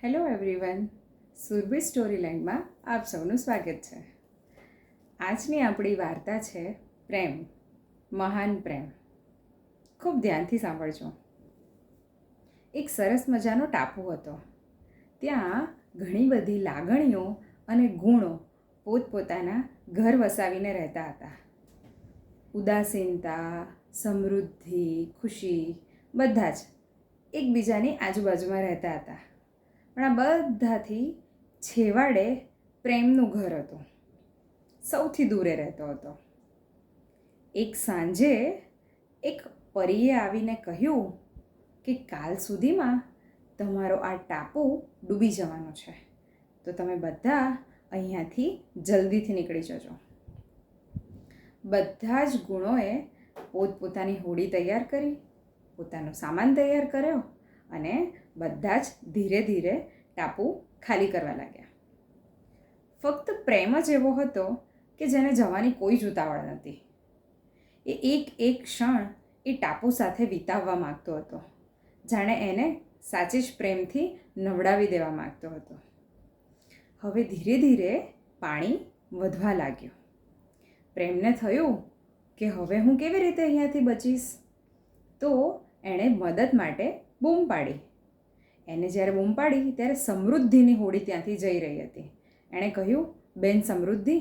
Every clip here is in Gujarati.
હેલો એવરીવન, સુરભી સ્ટોરી લેન્ડમાં આપ સૌનું સ્વાગત છે. આજની આપણી વાર્તા છે પ્રેમ, મહાન પ્રેમ. ખૂબ ધ્યાનથી સાંભળજો. એક સરસ મજાનો ટાપુ હતો. ત્યાં ઘણી બધી લાગણીઓ અને ગુણો પોતપોતાના ઘર વસાવીને રહેતા હતા. ઉદાસીનતા, સમૃદ્ધિ, ખુશી બધા જ એકબીજાની આજુબાજુમાં રહેતા હતા. પણ આ બધાથી છેવાડે પ્રેમનું ઘર હતું. સૌથી દૂરે રહેતો હતો. એક સાંજે એક પરીએ આવીને કહ્યું કે કાલ સુધીમાં તમારો આ ટાપુ ડૂબી જવાનો છે, તો તમે બધા અહીંયાથી જલ્દીથી નીકળી જજો. બધા જ ગુણોએ પોતપોતાની હોડી તૈયાર કરી, પોતાનો સામાન તૈયાર કર્યો અને બધા જ ધીરે ધીરે ટાપુ ખાલી કરવા લાગ્યા. ફક્ત પ્રેમ જ એવો હતો કે જેને જવાની કોઈ જ ઉતાવળ નહોતી. એ એક એક ક્ષણ એ ટાપુ સાથે વિતાવવા માગતો હતો, જાણે એને સાચે જ પ્રેમથી નવડાવી દેવા માગતો હતો. હવે ધીરે ધીરે પાણી વધવા લાગ્યું. પ્રેમને થયું કે હવે હું કેવી રીતે અહીંયાથી બચીશ? તો એણે મદદ માટે બૂમ પાડી. એને જ્યારે બૂમ પાડી ત્યારે સમૃદ્ધિની હોડી ત્યાંથી જઈ રહી હતી. એણે કહ્યું, બેન સમૃદ્ધિ,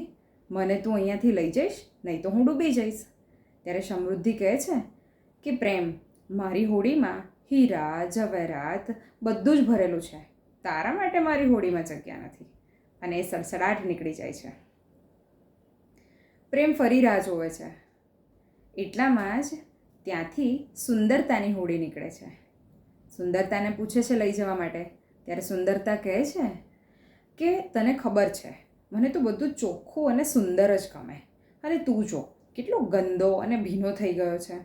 મને તું અહીંયાથી લઈ જઈશ, નહીં તો હું ડૂબી જઈશ. ત્યારે સમૃદ્ધિ કહે છે કે પ્રેમ, મારી હોડીમાં હીરા જવેરાત બધું જ ભરેલું છે, તારા માટે મારી હોડીમાં જગ્યા નથી. અને એ સડસડાટ નીકળી જાય છે. પ્રેમ ફરી રાહ જોવે છે. એટલામાં જ ત્યાંથી સુંદરતાની હોડી નીકળે છે. સુંદરતાને પૂછે છે લઈ જવા માટે. ત્યારે સુંદરતા કહે છે કે તને ખબર છે, મને તો બધું ચોખ્ખું અને સુંદર જ ગમે, અને તું જો કેટલો ગંદો અને ભીનો થઈ ગયો છે.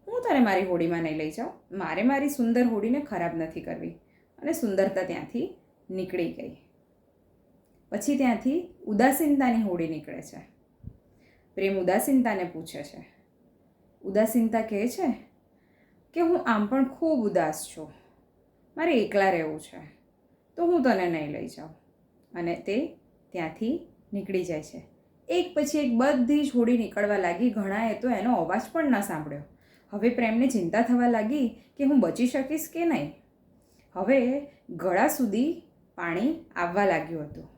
હું તને મારી હોડીમાં નહીં લઈ જાઉં, મારે મારી સુંદર હોડીને ખરાબ નથી કરવી. અને સુંદરતા ત્યાંથી નીકળી ગઈ. પછી ત્યાંથી ઉદાસીનતાની હોડી નીકળે છે. પ્રેમ ઉદાસીનતાને પૂછે છે. ઉદાસીનતા કહે છે કે હું આમ પણ ખૂબ ઉદાસ છું, મારે એકલા રહેવું છે, તો હું તને નહીં લઈ જાઉં. અને તે ત્યાંથી નીકળી જાય છે. એક પછી એક બધી જ હોડી નીકળવા લાગી. ઘણાએ તો એનો અવાજ પણ ન સાંભળ્યો. હવે પ્રેમને ચિંતા થવા લાગી કે હું બચી શકીશ કે નહીં. હવે ગળા સુધી પાણી આવવા લાગ્યું હતું.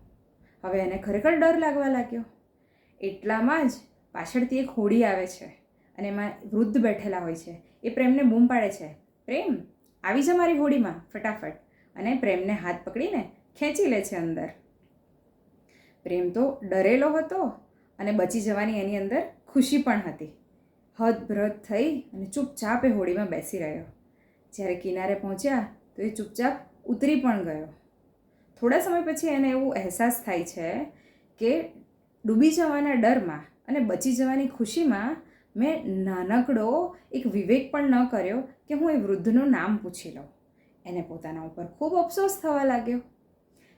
હવે એને ખરેખર ડર લાગવા લાગ્યો. એટલામાં જ પાછળથી એક હોડી આવે છે અને એમાં વૃદ્ધ બેઠેલા હોય છે. એ પ્રેમને બૂમ પાડે છે, પ્રેમ આવી જા મારી હોડીમાં ફટાફટ. અને પ્રેમને હાથ પકડીને ખેંચી લે છે અંદર. પ્રેમ તો ડરેલો હતો અને બચી જવાની એની અંદર ખુશી પણ હતી. હદભ્રદ થઈ અને ચૂપચાપ એ હોડીમાં બેસી રહ્યો. જ્યારે કિનારે પહોંચ્યા તો એ ચૂપચાપ ઉતરી પણ ગયો. થોડા સમય પછી એને એવું અહેસાસ થાય છે કે ડૂબી જવાના ડરમાં અને બચી જવાની ખુશીમાં મેં નાનકડો એક વિવેક પણ ન કર્યો કે હું એ વૃદ્ધનું નામ પૂછી લઉં. એને પોતાના ઉપર ખૂબ અફસોસ થવા લાગ્યો.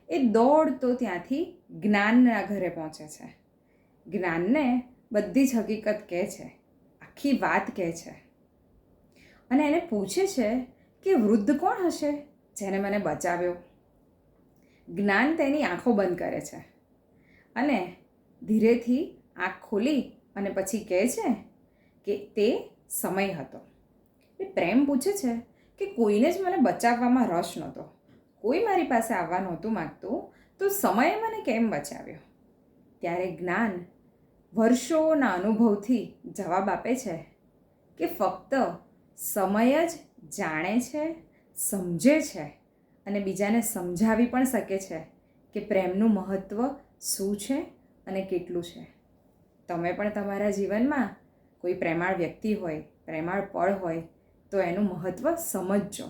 એ દોડતો ત્યાંથી જ્ઞાનના ઘરે પહોંચે છે. જ્ઞાનને બધી જ હકીકત કહે છે, આખી વાત કહે છે. અને એને પૂછે છે કે વૃદ્ધ કોણ હશે જેને મને બચાવ્યો? જ્ઞાન તેની આંખો બંધ કરે છે અને ધીરેથી આંખ ખોલી અને પછી કહે છે કે તે સમય હતો. એ પ્રેમ પૂછે છે કે કોઈને જ મને બચાવવામાં રસ નહોતો, કોઈ મારી પાસે આવવા નહોતું માગતું, તો સમયે મને કેમ બચાવ્યો? ત્યારે જ્ઞાન વર્ષોના અનુભવથી જવાબ આપે છે કે ફક્ત સમય જ જાણે છે, સમજે છે અને બીજાને સમજાવી પણ શકે છે કે પ્રેમનું મહત્ત્વ શું છે અને કેટલું છે. તમે પણ તમારા જીવનમાં કોઈ પ્રેમાળ વ્યક્તિ હોય, પ્રેમાળ પળ હોય તો એનું મહત્ત્વ સમજજો.